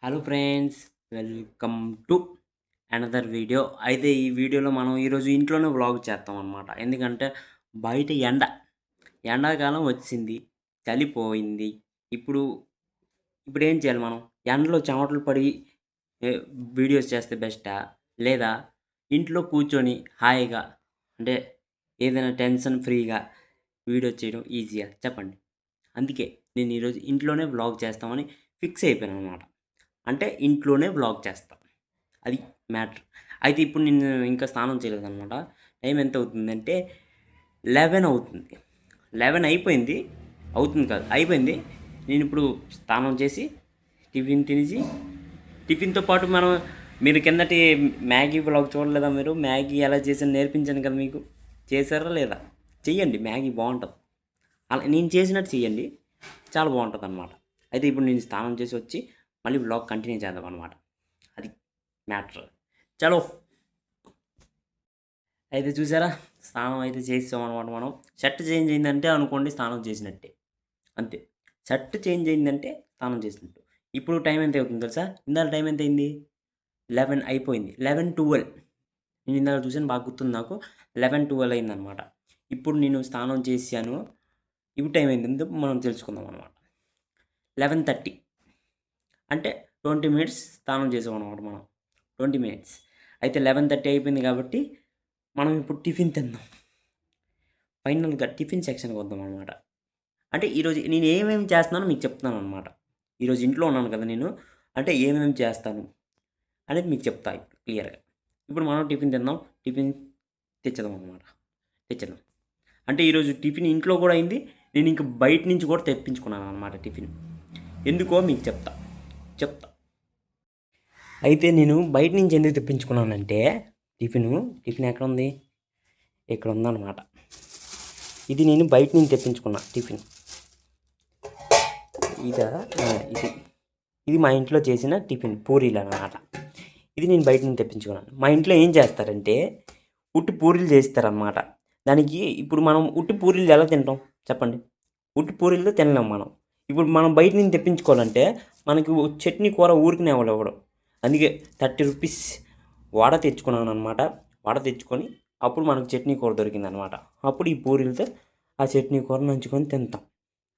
Hello friends, welcome to another video. అయితే ఈ వీడియోలో మనం ఈరోజు ఇంట్లోనే వ్లాగ్ చేస్తాం అనమాట. ఎందుకంటే బయట ఎండాకాలం వచ్చింది, చలిపోయింది. ఇప్పుడు ఇప్పుడు ఏం చేయాలి మనం? ఎండలో చెమటలు పడి ఏ వీడియోస్ చేస్తే బెస్టా? లేదా ఇంట్లో కూర్చొని హాయిగా అంటే ఏదైనా టెన్షన్ ఫ్రీగా వీడియో చేయడం ఈజీయా చెప్పండి? అందుకే నేను ఈరోజు ఇంట్లోనే వ్లాగ్ చేస్తామని ఫిక్స్ అయిపోయాననమాట. అంటే ఇంట్లోనే వ్లాగ్ చేస్తా. అది మ్యాటర్. అయితే ఇప్పుడు నేను ఇంకా స్నానం చేయలేదనమాట. టైం ఎంత అవుతుందంటే 11 అవుతుంది. 11 అయిపోయింది. అవుతుంది కాదు, అయిపోయింది. నేనిప్పుడు స్నానం చేసి, టిఫిన్ తినేసి, టిఫిన్‌తో పాటు మీరు కిందటి మ్యాగీ వ్లాగ్ చూడలేదా మీరు? మ్యాగీ ఎలా చేసానో నేర్పించాను కదా మీకు. చేశారా లేదా? చెయ్యండి, మ్యాగీ బావుంటది. అలా నేను చేసినట్టు చెయ్యండి. చాలా బావుంటదనమాట. అయితే ఇప్పుడు నేను స్నానం చేసి వచ్చి మళ్ళీ వ్లాగ్ కంటిన్యూ చేద్దామనమాట. అది మ్యాటర్. చలో! అయితే చూసారా? స్నానం అయితే చేసేసామనమాట మనం. షర్ట్ చేంజ్ అయిందంటే అనుకోండి స్నానం చేసినట్టే. అంతే. షర్ట్ చేంజ్ అయిందంటే స్నానం చేసినట్టు. ఇప్పుడు టైం ఎంత అవుతుందో తెలుసా? ఇందాక టైం ఎంతయింది? 11 అయిపోయింది. 11, 12 నేను ఇందాక చూసాను, బాగా గుర్తుంది నాకు. 11, 12 అయిందనమాట. ఇప్పుడు నేను స్నానం చేశాను. ఇప్పుడు టైం ఎంతో మనం తెలుసుకుందాం అనమాట. 11:30 అంటే 20 మినిట్స్ స్నానం చేసామనమాట మనం. 20 మినిట్స్. అయితే 11:30 అయిపోయింది కాబట్టి మనం ఇప్పుడు టిఫిన్ తిందాం. ఫైనల్‌గా టిఫిన్ సెక్షన్‌కి వద్దామనమాట. అంటే ఈరోజు నేను ఏమేమి చేస్తున్నానో మీకు చెప్తున్నాననమాట. ఈరోజు ఇంట్లో ఉన్నాను కదా నేను. అంటే ఏమేమి చేస్తాను అనేది మీకు చెప్తా ఇప్పుడు క్లియర్‌గా. ఇప్పుడు మనం టిఫిన్ తిందాం. టిఫిన్ తెచ్చేద్దామనమాట. తెచ్చేద్దాం. అంటే ఈరోజు టిఫిన్ ఇంట్లో కూడా అయింది. నేను ఇంక బయట నుంచి కూడా తెప్పించుకున్నాననమాట టిఫిన్. ఎందుకో మీకు చెప్తా. అయితే నేను బయట నుంచి ఎందుకు తెప్పించుకున్నానంటే టిఫిన్ ఎక్కడుంది? ఇక్కడ ఉందన్నమాట. ఇది నేను బయట నుంచి తెప్పించుకున్న టిఫిన్. ఇది ఇది మా ఇంట్లో చేసిన టిఫిన్ పూరీలు అన్నమాట. ఇది నేను బయట నుంచి తెప్పించుకున్నాను. మా ఇంట్లో ఏం చేస్తారంటే ఉట్టి పూరీలు చేస్తారనమాట. దానికి ఇప్పుడు మనం ఉట్టి పూరీలు ఎలా తింటాం చెప్పండి? ఉట్టి పూరీలతో తినలేం మనం. ఇప్పుడు మనం బయట నుంచి తెప్పించుకోవాలంటే మనకి చట్నీ కూర ఊరికనే ఇవ్వడు. అందుకే 30 రూపీస్ వడ తెచ్చుకున్నానమాట. వడ తెచ్చుకొని అప్పుడు మనకు చట్నీ కూర దొరికిందనమాట. అప్పుడు ఈ పూరీలతో ఆ చట్నీ కూర నంచుకొని తింటాం.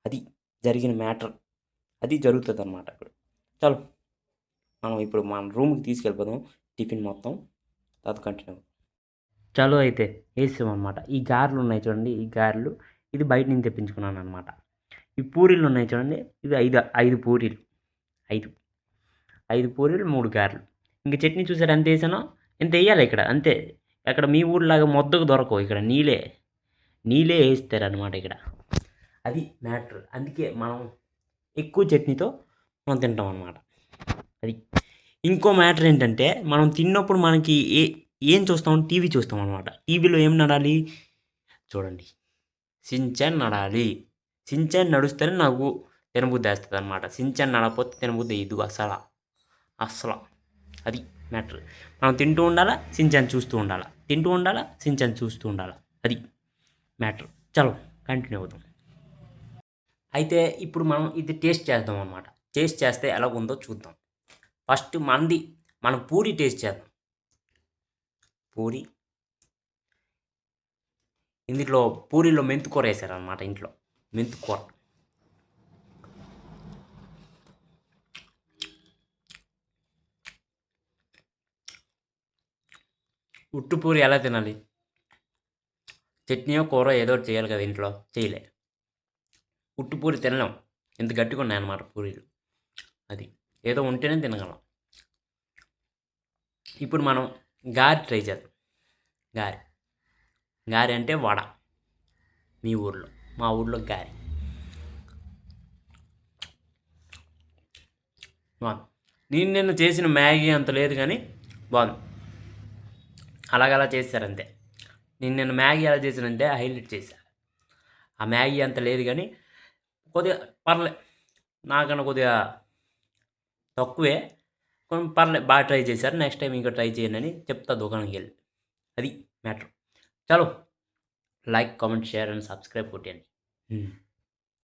అది జరిగిన మ్యాటర్. అది జరుగుతుందనమాట ఇప్పుడు. చలో, మనం ఇప్పుడు మన రూమ్‌కి తీసుకెళ్ళిపోదాం టిఫిన్ మొత్తం. తర్వాత కంటిన్యూ. చలో అయితే వేసామనమాట. ఈ గారెలు ఉన్నాయి చూడండి, ఈ గారెలు ఇది బయట నుంచి తెప్పించుకున్నాననమాట. ఈ పూరీలు ఉన్నాయి చూడండి, ఇది 5 పూరీలు. 5 5 పూరీలు, 3 గారెలు. ఇంక చట్నీ చూసారా ఎంత ఏసానో? ఇంత ఎయ్యాలి ఇక్కడ అంతే. అక్కడ మీ ఊర్లాగా మొద్దకు దొరకవు. ఇక్కడ నీళ్ళే ఏస్తారనమాట ఇక్కడ. అది మ్యాటర్. అందుకే మనం ఎక్కువ చట్నీతో మనం తింటాం అనమాట. అది. ఇంకో మ్యాటర్ ఏంటంటే మనం తిన్నప్పుడు మనకి ఏం చూస్తాం? టీవీ చూస్తాం అనమాట. టీవీలో ఏం నడాలి? చూడండి, షిన్‌చాన్ నడాలి. షిన్‌చాన్ నడుస్తేనే నాకు తినబుద్ధేస్తదనమాట. షిన్‌చాన్ నడకపోతే తినబుద్ధేయదు అస్సల. అది మ్యాటర్. మనం తింటూ ఉండాలా, షిన్‌చాన్ చూస్తూ ఉండాలా. తింటూ ఉండాలా, షిన్‌చాన్ చూస్తూ ఉండాలా. అది మ్యాటర్. చలో కంటిన్యూ అవుదాం. అయితే ఇప్పుడు మనం ఇది టేస్ట్ చేద్దాం అనమాట. టేస్ట్ చేస్తే ఎలాగుందో చూద్దాం. ఫస్ట్ మనం పూరి టేస్ట్ చేద్దాం. పూరి. ఇందులో పూరీలో మెంతికూర వేసారనమాట ఇంట్లో. మెంతికూర. ఉట్టు పూరి ఎలా తినాలి? చట్నీయో కూర ఏదో ఒకటి చేయాలి కదా ఇంట్లో. చేయలే. ఉట్టు పూరి తినలేం. ఇంత గట్టిగా ఉన్నాయన్నమాట పూరీలు. అది ఏదో ఉంటేనే తినగలం. ఇప్పుడు మనం గారె ట్రై చేద్దాం. గారె అంటే వడ. మీ ఊర్లో, మా ఊర్లో గారె. బాగుంది. నిన్న చేసిన మ్యాగీ అంత లేదు కానీ బాగుంది. అలాగలా చేశారంతే. నిన్న మ్యాగీ ఎలా చేశానంటే హైలైట్ చేశా. ఆ మ్యాగీ అంత లేదు కానీ కొద్దిగా పర్లే, నాకన్నా కొద్దిగా తక్కువే. కొంచెం పర్లే, బాగా ట్రై చేశారు. నెక్స్ట్ టైం ఇంకా ట్రై చేయండి చెప్తా దుకాణంకి వెళ్ళి. అది మ్యాటర్. చలో, like, comment, share and subscribe కొట్టండి.